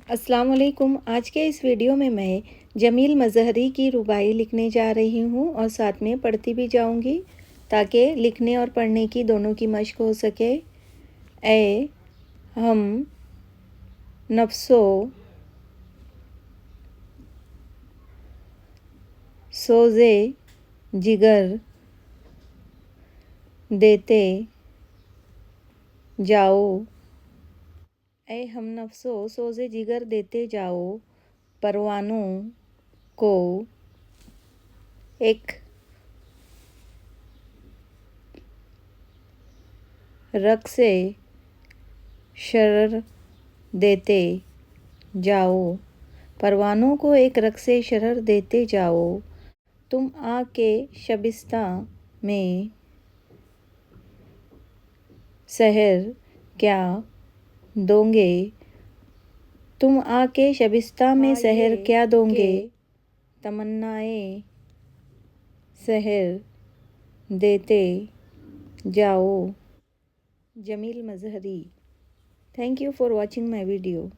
अस्सलाम वालेकुम। आज के इस वीडियो में मैं जमील मज़हरी की रुबाई लिखने जा रही हूँ और साथ में पढ़ती भी जाऊँगी ताकि लिखने और पढ़ने की दोनों की मश्क हो सके। ए हम नफ्सो सोज़े जिगर देते जाओ। ए हम नफ्सो सोज़े जिगर देते जाओ, परवानों को एक रक़्स-ए शरर देते जाओ। परवानों को एक रक़्स-ए शरर देते जाओ। तुम आके शबिस्तां में सहर क्या दोगे। तुम आके शबिस्तां में सहर क्या दोगे। तमन्नाए सहर देते जाओ। Jameel Mazhari. Thank you for watching my video.